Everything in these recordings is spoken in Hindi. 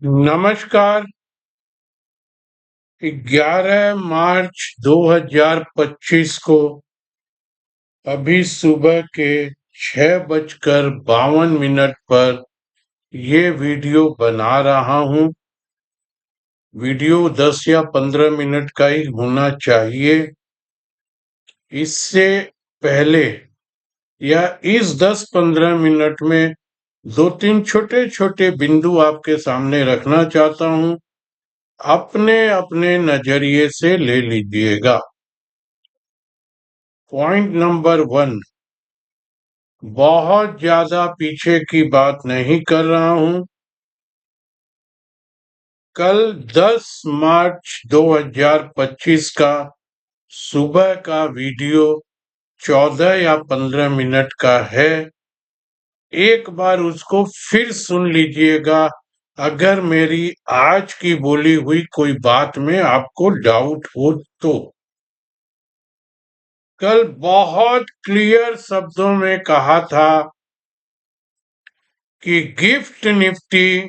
नमस्कार। 11 मार्च 2025 को अभी सुबह के 6:52 पर ये वीडियो बना रहा हूँ। वीडियो 10 या 15 मिनट का ही होना चाहिए। इससे पहले या इस 10-15 मिनट में 2-3 छोटे छोटे बिंदु आपके सामने रखना चाहता हूँ। अपने अपने नजरिए से ले लीजिएगा। पॉइंट नंबर 1, बहुत ज्यादा पीछे की बात नहीं कर रहा हूं। कल 10 मार्च 2025 का सुबह का वीडियो 14 या 15 मिनट का है। एक बार उसको फिर सुन लीजिएगा अगर मेरी आज की बोली हुई कोई बात में आपको डाउट हो तो। कल बहुत क्लियर शब्दों में कहा था कि गिफ्ट निफ्टी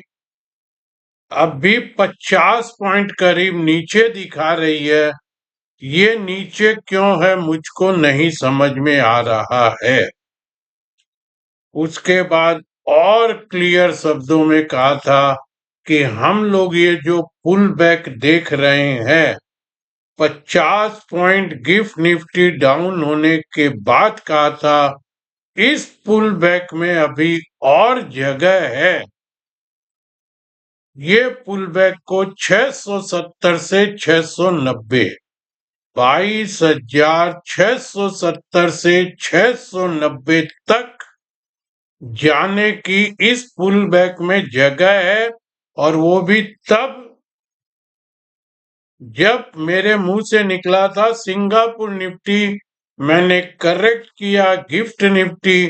अभी 50 पॉइंट करीब नीचे दिखा रही है। ये नीचे क्यों है मुझको नहीं समझ में आ रहा है। उसके बाद और क्लियर शब्दों में कहा था कि हम लोग ये जो पुल बैक देख रहे हैं 50 पॉइंट गिफ्ट निफ्टी डाउन होने के बाद कहा था इस पुल बैक में अभी और जगह है। ये पुल बैक को 670 से 690 22,670 से 690 तक जाने की इस पुल बैक में जगह है। और वो भी तब जब मेरे मुंह से निकला था सिंगापुर निफ्टी मैंने करेक्ट किया, गिफ्ट निफ्टी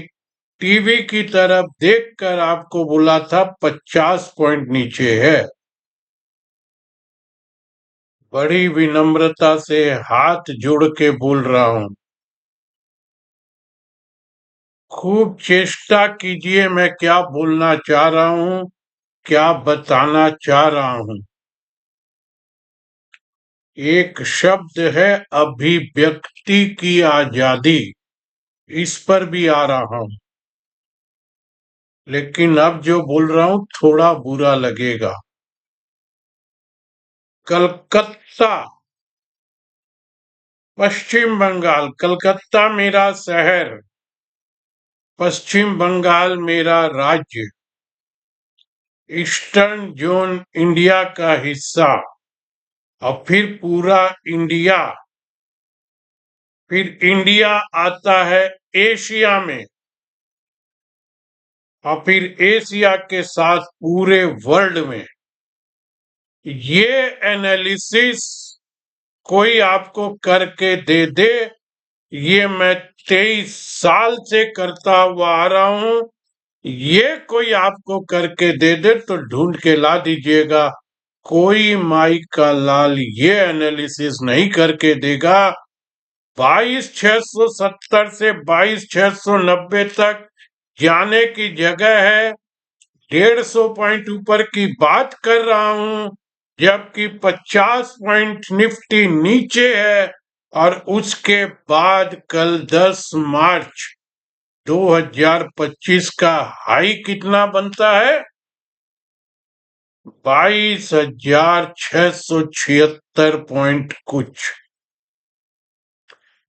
टीवी की तरफ देखकर आपको बोला था 50 पॉइंट नीचे है। बड़ी विनम्रता से हाथ जोड़ के बोल रहा हूं, खूब चेष्टा कीजिए मैं क्या बोलना चाह रहा हूं, क्या बताना चाह रहा हूं। एक शब्द है अभिव्यक्ति की आजादी, इस पर भी आ रहा हूं। लेकिन अब जो बोल रहा हूं थोड़ा बुरा लगेगा। कलकत्ता, पश्चिम बंगाल, कलकत्ता मेरा शहर, पश्चिम बंगाल मेरा राज्य, ईस्टर्न जोन इंडिया का हिस्सा, और फिर पूरा इंडिया, फिर इंडिया आता है एशिया में, और फिर एशिया के साथ पूरे वर्ल्ड में। ये एनालिसिस कोई आपको करके दे दे, ये मैं 23 साल से करता हुआ आ रहा हूं। ये कोई आपको करके दे दे तो ढूंढ के ला दीजिएगा। कोई माई का लाल ये एनालिसिस नहीं करके देगा। 22,670 से 22,690 तक जाने की जगह है। 150 पॉइंट ऊपर की बात कर रहा हूं, जबकि 50 पॉइंट निफ्टी नीचे है। और उसके बाद कल 10 मार्च 2025 का हाई कितना बनता है? 22,676 पॉइंट कुछ।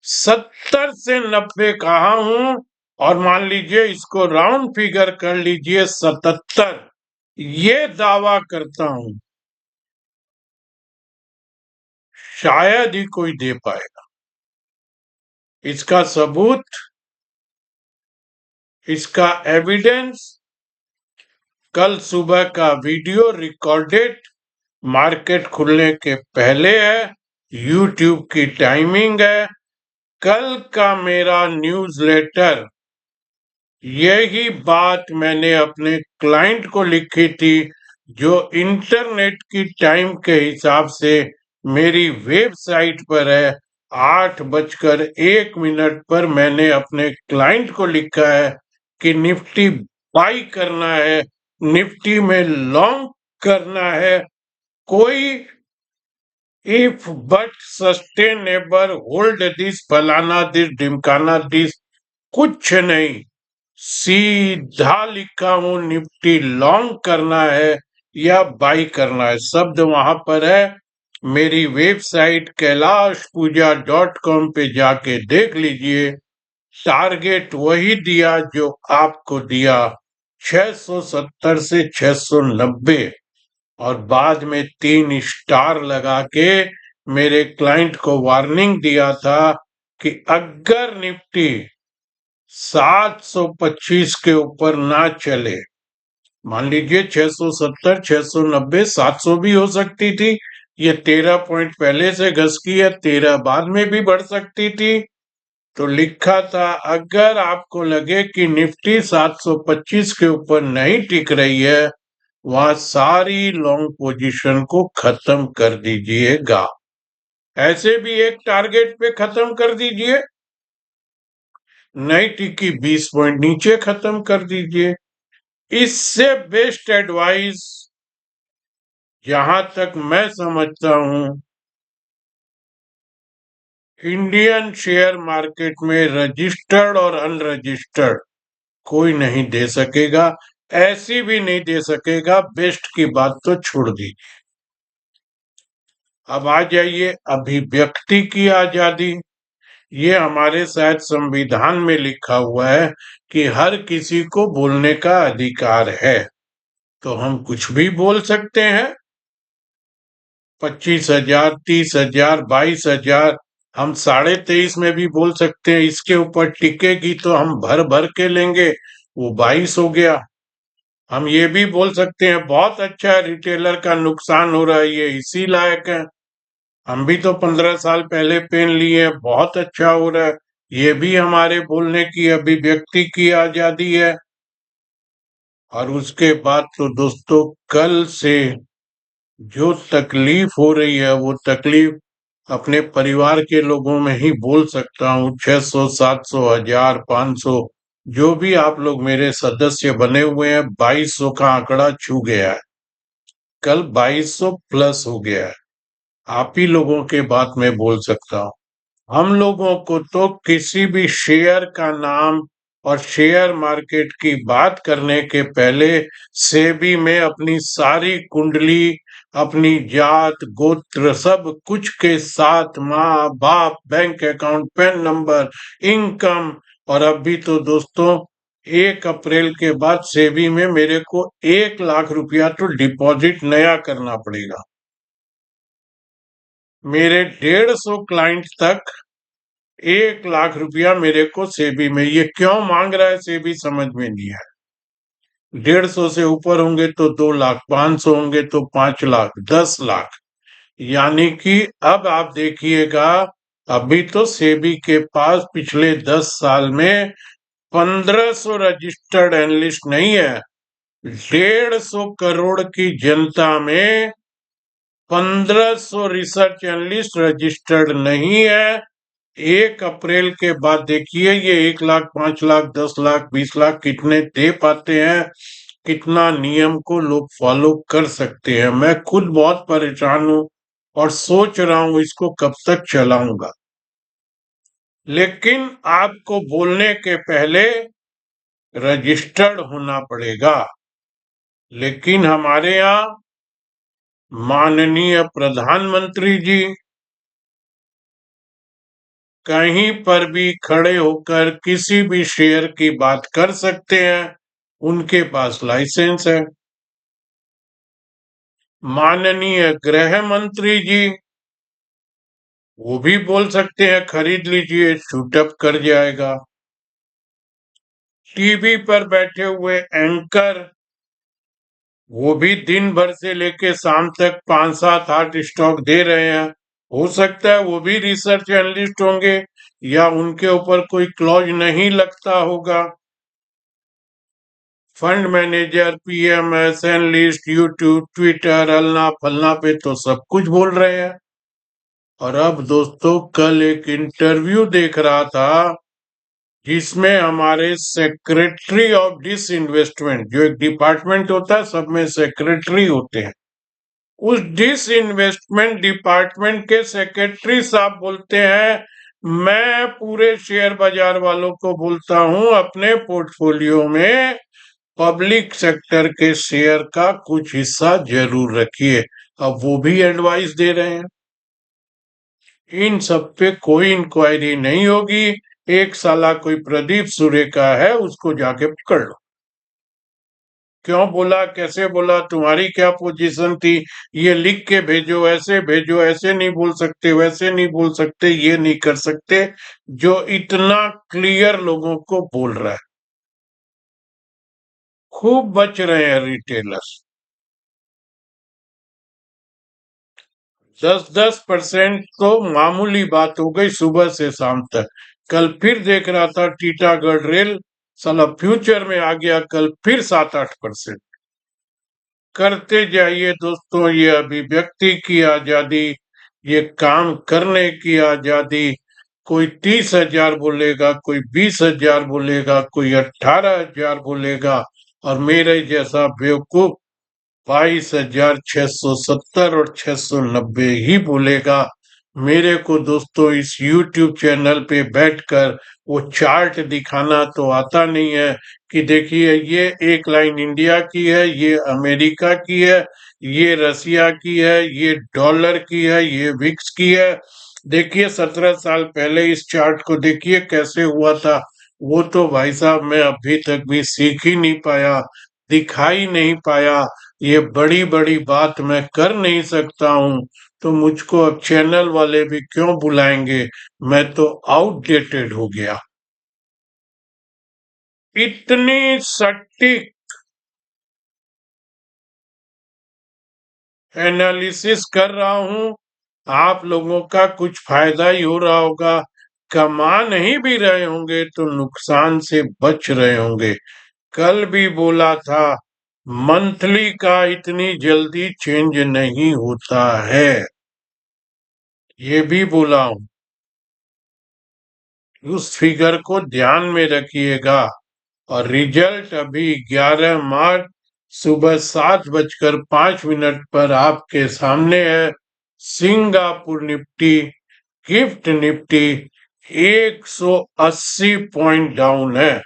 70 से 90 कहा हूं, और मान लीजिए इसको राउंड फिगर कर लीजिए 77, ये दावा करता हूं शायद ही कोई दे पाएगा। इसका सबूत, इसका एविडेंस कल सुबह का वीडियो रिकॉर्डेड मार्केट खुलने के पहले है, यूट्यूब की टाइमिंग है। कल का मेरा न्यूज़लेटर, यही बात मैंने अपने क्लाइंट को लिखी थी जो इंटरनेट की टाइम के हिसाब से मेरी वेबसाइट पर है। 8:01 पर मैंने अपने क्लाइंट को लिखा है कि निफ्टी बाई करना है, निफ्टी में लॉन्ग करना है, कोई if but sustainable hold this फलाना दिस ढिमकाना दिस कुछ नहीं, सीधा लिखा हूं निफ्टी लॉन्ग करना है या बाई करना है, शब्द वहां पर है। मेरी वेबसाइट KailashPooja.com पे जाके देख लीजिए, टारगेट वही दिया जो आपको दिया, 670 से 690, और बाद में 3 स्टार लगा के मेरे क्लाइंट को वार्निंग दिया था कि अगर निफ्टी 725 के ऊपर ना चले, मान लीजिए 670, 690, 700 भी हो सकती थी, ये 13 पॉइंट पहले से घसकी है, 13 बाद में भी बढ़ सकती थी, तो लिखा था अगर आपको लगे कि निफ्टी 725 के ऊपर नहीं टिक रही है, वहां सारी लॉन्ग पोजीशन को खत्म कर दीजिएगा, ऐसे भी एक टारगेट पे खत्म कर दीजिए, नहीं टिकी 20 पॉइंट नीचे खत्म कर दीजिए। इससे बेस्ट एडवाइस जहां तक मैं समझता हूं इंडियन शेयर मार्केट में रजिस्टर्ड और अनरजिस्टर्ड कोई नहीं दे सकेगा, ऐसी भी नहीं दे सकेगा, बेस्ट की बात तो छोड़ दीजिए। अब आ जाइए अभिव्यक्ति की आजादी, ये हमारे शायद संविधान में लिखा हुआ है कि हर किसी को बोलने का अधिकार है, तो हम कुछ भी बोल सकते हैं, 25,000, 30,000, 22,000, हम 23.5 में भी बोल सकते हैं, इसके ऊपर टिकेगी तो हम भर भर के लेंगे, वो 22 हो गया। हम ये भी बोल सकते हैं बहुत अच्छा है, रिटेलर का नुकसान हो रहा है, ये इसी लायक है, हम भी तो 15 साल पहले पेन लिए, बहुत अच्छा हो रहा है, ये भी हमारे बोलने की अभिव्यक्ति की आजादी है। और उसके बाद तो दोस्तों कल से जो तकलीफ हो रही है वो तकलीफ अपने परिवार के लोगों में ही बोल सकता हूँ, 600, 700, 1000, 500, जो भी आप लोग मेरे सदस्य बने हुए हैं, 2200 का आंकड़ा छू गया है, कल 2200 प्लस हो गया है, आप ही लोगों के बात में बोल सकता हूँ। हम लोगों को तो किसी भी शेयर का नाम और शेयर मार्केट की बात करने के पहले सेबी में अपनी सारी कुंडली, अपनी जात गोत्र सब कुछ के साथ, माँ बाप, bank account, pan number, income, और अभी तो दोस्तों 1 अप्रैल के बाद सेबी में मेरे को 1 लाख रुपया तो डिपॉजिट नया करना पड़ेगा। मेरे 150 क्लाइंट तक 1 लाख रुपया मेरे को सेबी में, ये क्यों मांग रहा है सेबी समझ में नहीं है। 150 से ऊपर होंगे तो 2 लाख, 500 होंगे तो 5 लाख, 10 लाख, यानी कि अब आप देखिएगा, अभी तो सेबी के पास पिछले 10 साल में 1500 रजिस्टर्ड एनालिस्ट नहीं है, 150 करोड़ की जनता में 1500 रिसर्च एनालिस्ट रजिस्टर्ड नहीं है। 1 अप्रैल के बाद देखिए ये 1 लाख, 5 लाख, 10 लाख, 20 लाख कितने दे पाते हैं, कितना नियम को लोग फॉलो कर सकते हैं। मैं खुद बहुत परेशान हूं और सोच रहा हूं इसको कब तक चलाऊंगा, लेकिन आपको बोलने के पहले रजिस्टर्ड होना पड़ेगा। लेकिन हमारे यहाँ माननीय प्रधानमंत्री जी कहीं पर भी खड़े होकर किसी भी शेयर की बात कर सकते हैं, उनके पास लाइसेंस है। माननीय गृह मंत्री जी वो भी बोल सकते हैं खरीद लीजिए, शूटअप कर जाएगा। टीवी पर बैठे हुए एंकर वो भी दिन भर से लेके शाम तक 5, 7, 8 स्टॉक दे रहे हैं, हो सकता है वो भी रिसर्च एनालिस्ट होंगे या उनके ऊपर कोई क्लॉज नहीं लगता होगा। Fund manager, PMS, analyst, YouTube, Twitter, हलना फलना पे तो सब कुछ बोल रहे हैं। और अब दोस्तों कल एक इंटरव्यू देख रहा था, जिसमें हमारे सेक्रेटरी ऑफ डिसइन्वेस्टमेंट, जो एक डिपार्टमेंट होता है, सब में सेक्रेटरी होते हैं, उस डिसइन्वेस्टमेंट डिपार्टमेंट के सेक्रेटरी साहब बोलते हैं मैं पूरे शेयर बाजार वालों को बोलता हूं अपने पोर्टफोलियो में पब्लिक सेक्टर के शेयर का कुछ हिस्सा जरूर रखिए। अब वो भी एडवाइस दे रहे हैं। इन सब पे कोई इंक्वायरी नहीं होगी। एक साला कोई प्रदीप सूर्य का है, उसको जाके पकड़ लो। क्यों बोला, कैसे बोला, तुम्हारी क्या पोजीशन थी, ये लिख के भेजो, ऐसे भेजो, ऐसे नहीं बोल सकते, वैसे नहीं बोल सकते, ये नहीं कर सकते, जो इतना क्लियर लोगों को बोल रहा है। खूब बच रहे हैं रिटेलर्स। 10-10% तो मामूली बात हो गई सुबह से शाम तक। कल फिर देख रहा था टीटागढ़ रेल, साला फ्यूचर में आ गया कल फिर 7-8%। करते जाइए दोस्तों, ये अभिव्यक्ति की आजादी, ये काम करने की आजादी। कोई 30,000 बोलेगा, कोई 20,000 बोलेगा, कोई 18,000 बोलेगा, और मेरे जैसा बेवकूफ 22,670 और 690 ही बोलेगा। मेरे को दोस्तों इस YouTube चैनल पे बैठकर वो चार्ट दिखाना तो आता नहीं है कि देखिए ये एक लाइन इंडिया की है, ये अमेरिका की है, ये रसिया की है, ये डॉलर की है, ये विक्स की है। देखिए 17 साल पहले इस चार्ट को देखिए कैसे हुआ था। वो तो भाई साहब मैं अभी तक भी सीख ही नहीं पाया, दिखा ही नहीं पाया। ये बड़ी बड़ी बात मैं कर नहीं सकता हूँ, तो मुझको अब चैनल वाले भी क्यों बुलाएंगे, मैं तो आउटडेटेड हो गया। इतनी सटीक एनालिसिस कर रहा हूँ, आप लोगों का कुछ फायदा ही हो रहा होगा। कमा नहीं भी रहे होंगे तो नुकसान से बच रहे होंगे। कल भी बोला था मंथली का इतनी जल्दी चेंज नहीं होता है, ये भी बोला हूं। उस फिगर को ध्यान में रखिएगा। और रिजल्ट अभी 11 मार्च सुबह 7:05 पर आपके सामने है। Singapore Nifty, gift Nifty 180 point down है।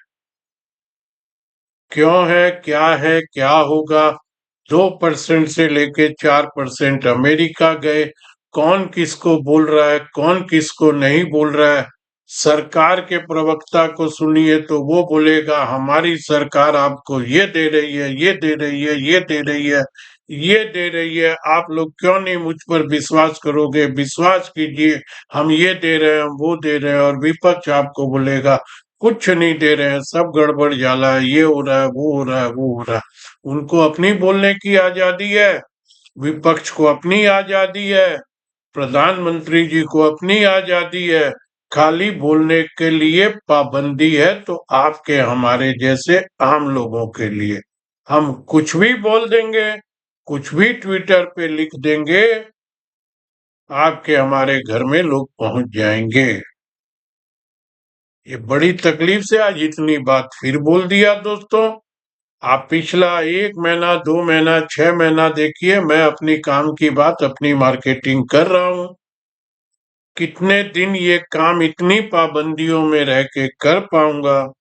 क्यों है, क्या है, क्या होगा? 2% से लेके 4% अमेरिका गए। कौन किसको बोल रहा है, कौन किसको नहीं बोल रहा है? सरकार के प्रवक्ता को सुनिए तो वो बोलेगा हमारी सरकार आपको ये दे रही है, ये दे रही है, ये दे रही है, ये दे रही है, आप लोग क्यों नहीं मुझ पर विश्वास करोगे? विश्वास कीजिए, हम ये दे रहे हैं, हम वो दे रहे हैं। और विपक्ष आपको बोलेगा कुछ नहीं दे रहे हैं, सब गड़बड़ जाला है, ये हो रहा है, वो हो रहा है, वो हो रहा है। उनको अपनी बोलने की आजादी है, विपक्ष को अपनी आजादी है, प्रधानमंत्री जी को अपनी आजादी है। खाली बोलने के लिए पाबंदी है तो आपके हमारे जैसे आम लोगों के लिए। हम कुछ भी बोल देंगे, कुछ भी ट्विटर पे लिख देंगे, आपके हमारे घर में लोग पहुंच जाएंगे। ये बड़ी तकलीफ से आज इतनी बात फिर बोल दिया दोस्तों। आप पिछला 1 महीना, 2 महीना, 6 महीना देखिए, मैं अपनी काम की बात, अपनी मार्केटिंग कर रहा हूं। कितने दिन ये काम इतनी पाबंदियों में रह के कर पाऊंगा?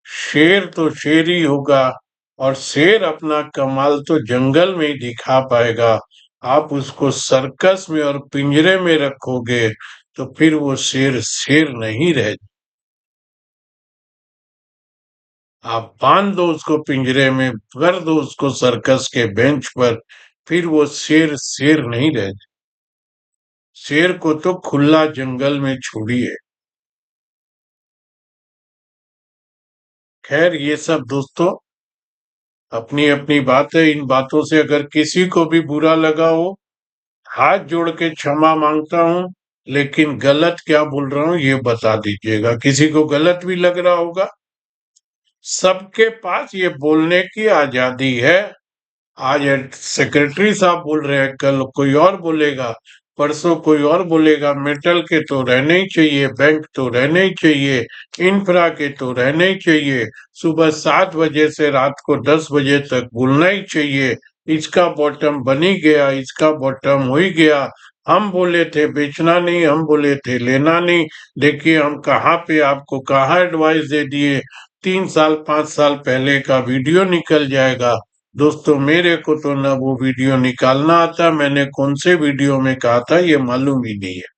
शेर तो शेर ही होगा, और शेर अपना कमाल तो जंगल में ही दिखा पाएगा। आप उसको सर्कस में और पिंजरे में रखोगे तो फिर वो शेर शेर नहीं रह। आप बांध दो उसको पिंजरे में, कर दो उसको सर्कस के बेंच पर, फिर वो शेर शेर नहीं रह। शेर को तो खुला जंगल में छोड़िए। खैर ये सब दोस्तों अपनी अपनी बात है। इन बातों से अगर किसी को भी बुरा लगा हो, हाथ जोड़ के क्षमा मांगता हूं। लेकिन गलत क्या बोल रहा हूं ये बता दीजिएगा। किसी को गलत भी लग रहा होगा, सबके पास ये बोलने की आजादी है। आज सेक्रेटरी साहब बोल रहे हैं, कल कोई और बोलेगा। परसों कोई और बोलेगा मेटल के तो रहने ही चाहिए, बैंक तो रहने ही चाहिए, इंफ्रा के तो रहने ही चाहिए, सुबह 7 बजे से रात को 10 बजे तक बोलना ही चाहिए, इसका बॉटम बन ही गया, इसका बॉटम हो ही गया, हम बोले थे बेचना नहीं, हम बोले थे लेना नहीं, देखिए हम कहाँ पे आपको कहाँ एडवाइस दे दिए, 3 साल 5 साल पहले का वीडियो निकल जाएगा। दोस्तों मेरे को तो ना वो वीडियो निकालना आता, मैंने कौन से वीडियो में कहा था ये मालूम ही नहीं है,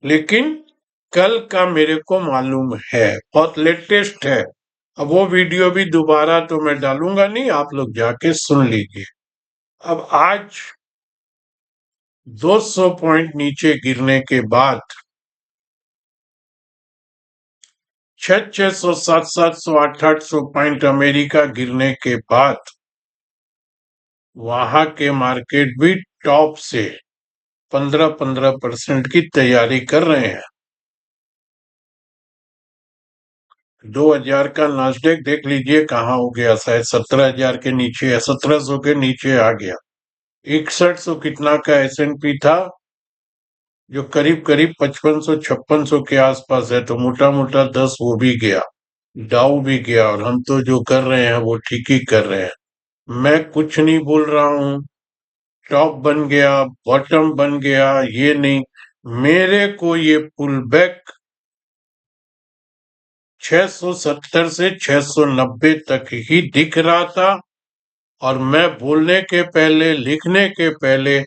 लेकिन कल का मेरे को मालूम है, बहुत लेटेस्ट है। अब वो वीडियो भी दोबारा तो मैं डालूंगा नहीं, आप लोग जाके सुन लीजिए। अब आज 200 पॉइंट नीचे गिरने के बाद 600 700 800 पॉइंट अमेरिका गिरने के बाद वहां के मार्केट भी टॉप से 15% की तैयारी कर रहे हैं। 2000 का नास्डेक देख लीजिए कहाँ हो गया, शायद 17,000 के नीचे या 1700 के नीचे आ गया। 6100 कितना का S&P था जो करीब करीब 5500 5600 के आसपास है, तो मोटा मोटा 10 वो भी गया, डाउ भी गया, और हम तो जो कर रहे हैं वो ठीक ही कर रहे हैं। मैं कुछ नहीं बोल रहा हूँ टॉप बन गया बॉटम बन गया, ये नहीं, मेरे को ये पुल बैक 670 से 690 तक ही दिख रहा था, और मैं बोलने के पहले लिखने के पहले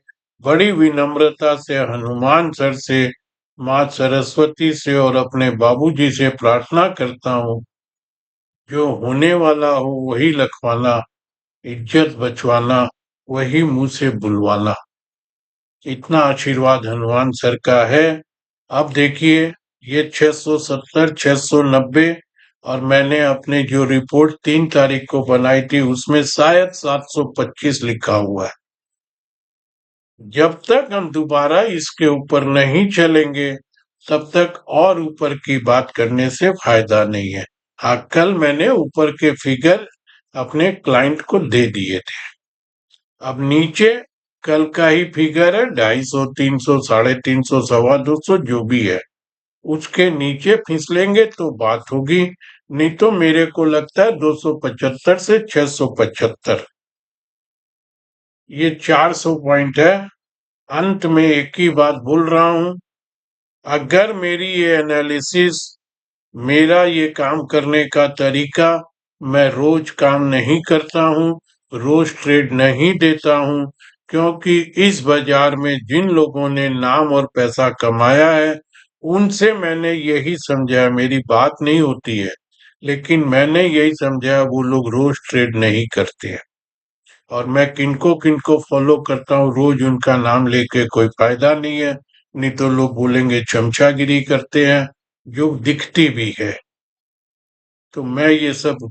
बड़ी विनम्रता से हनुमान सर से, माँ सरस्वती से और अपने बाबूजी से प्रार्थना करता हूँ, जो होने वाला हो वही लखवाना, इज्जत बचवाना वही मुंह से बुलवाना। इतना आशीर्वाद हनुमान सर का है। अब देखिए ये 670 690, और मैंने अपने जो रिपोर्ट 3 तारीख को बनाई थी उसमें शायद 725 लिखा हुआ है। जब तक हम दोबारा इसके ऊपर नहीं चलेंगे तब तक और ऊपर की बात करने से फायदा नहीं है। हाँ, कल मैंने ऊपर के फिगर अपने क्लाइंट को दे दिए थे। अब नीचे कल का ही फिगर है 250 300 350 225 जो भी है, उसके नीचे फिसलेंगे तो बात होगी, नहीं तो मेरे को लगता है 275 से 675, ये 400 पॉइंट है। अंत में एक ही बात बोल रहा हूं, अगर मेरी ये एनालिसिस, मेरा ये काम करने का तरीका, मैं रोज काम नहीं करता हूँ, रोज ट्रेड नहीं देता हूँ, क्योंकि इस बाजार में जिन लोगों ने नाम और पैसा कमाया है उनसे मैंने यही समझा, मेरी बात नहीं होती है, लेकिन मैंने यही समझा वो लोग रोज ट्रेड नहीं करते हैं, और मैं किनको किनको फॉलो करता हूँ रोज उनका नाम लेके कोई फायदा नहीं है, नहीं तो लोग बोलेंगे चमचागिरी करते हैं, जो दिखती भी है। तो मैं ये सब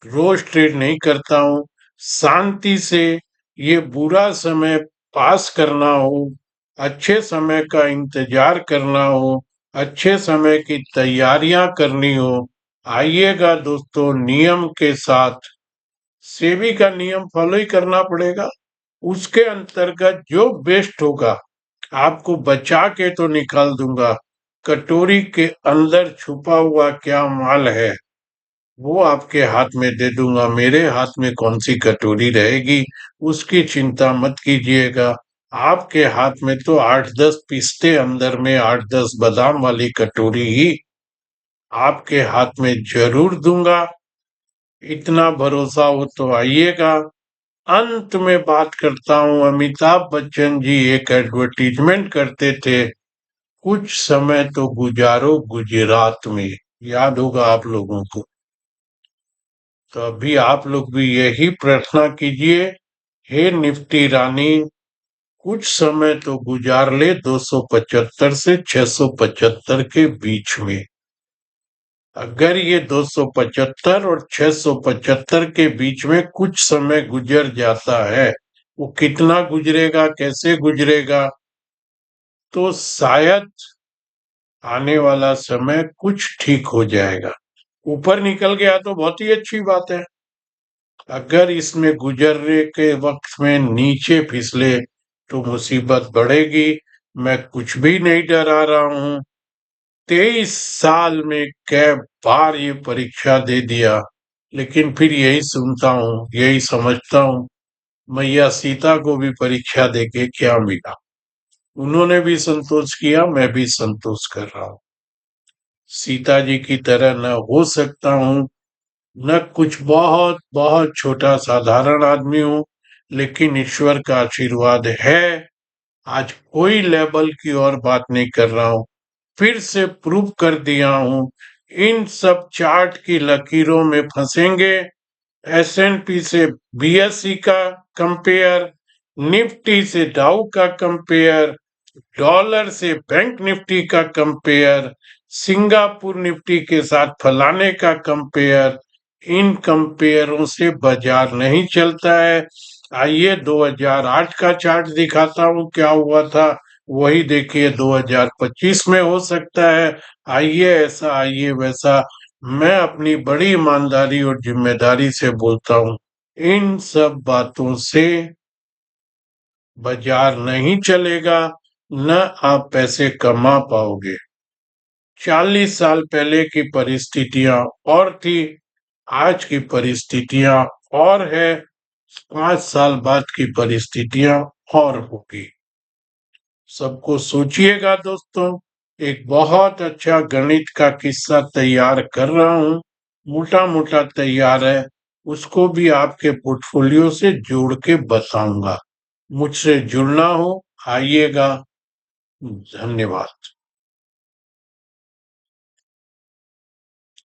रोज ट्रेड नहीं करता हूँ, शांति से ये बुरा समय पास करना हो, अच्छे समय का इंतजार करना हो, अच्छे समय की तैयारियां करनी हो, आइएगा दोस्तों, नियम के साथ सेबी का नियम फॉलो ही करना पड़ेगा, उसके अंतर्गत जो बेस्ट होगा आपको बचा के तो निकाल दूंगा, कटोरी के अंदर छुपा हुआ क्या माल है वो आपके हाथ में दे दूंगा, मेरे हाथ में कौन सी कटोरी रहेगी उसकी चिंता मत कीजिएगा। आपके हाथ में तो 8-10 पिस्ते, अंदर में 8-10 बादाम वाली कटोरी ही आपके हाथ में जरूर दूंगा, इतना भरोसा हो तो आइएगा। अंत में बात करता हूँ, अमिताभ बच्चन जी एक एडवर्टीजमेंट करते थे, कुछ समय तो गुजारो गुजरात में, याद होगा आप लोगों को। तो अभी आप लोग भी यही प्रार्थना कीजिए, हे निफ्टी रानी कुछ समय तो गुजार ले 275 से 675 के बीच में। अगर ये 275 और 675 के बीच में कुछ समय गुजर जाता है, वो कितना गुजरेगा कैसे गुजरेगा, तो शायद आने वाला समय कुछ ठीक हो जाएगा। ऊपर निकल गया तो बहुत ही अच्छी बात है, अगर इसमें गुजरने के वक्त में नीचे फिसले तो मुसीबत बढ़ेगी। मैं कुछ भी नहीं डरा रहा हूँ। 23 साल में कई बार ये परीक्षा दे दिया, लेकिन फिर यही सुनता हूँ, यही समझता हूँ। मैया सीता को भी परीक्षा देके क्या मिला? उन्होंने भी संतोष किया, मैं भी संतोष कर रहा हूँ। सीता जी की तरह न हो सकता हूँ, न कुछ बहुत बहुत छोटा साधारण आदमी हूँ, लेकिन ईश्वर का आशीर्वाद है। आज कोई लेवल की और बात नहीं कर रहा हूँ, फिर से प्रूव कर दिया हूँ। इन सब चार्ट की लकीरों में फंसेंगे। एस&पी से बीएसई का कंपेयर, निफ्टी से डाउ का कंपेयर, डॉलर से बैंक निफ्टी का कंपेयर, सिंगापुर निफ्टी के साथ फलाने का कंपेयर। इन कंपेयरों से बाजार नहीं चलता है। आइए 2008 का चार्ट दिखाता हूँ क्या हुआ था, वही देखिए 2025 में हो सकता है। आइए ऐसा, आइए वैसा। मैं अपनी बड़ी ईमानदारी और जिम्मेदारी से बोलता हूँ, इन सब बातों से बाजार नहीं चलेगा, न आप पैसे कमा पाओगे। 40 साल पहले की परिस्थितियां और थी, आज की परिस्थितियां और है, 5 साल बाद की परिस्थितियां और होगी। सबको सोचिएगा दोस्तों। एक बहुत अच्छा गणित का किस्सा तैयार कर रहा हूँ, मोटा मोटा तैयार है, उसको भी आपके पोर्टफोलियो से जोड़ के बताऊंगा। मुझसे जुड़ना हो, आइएगा। धन्यवाद।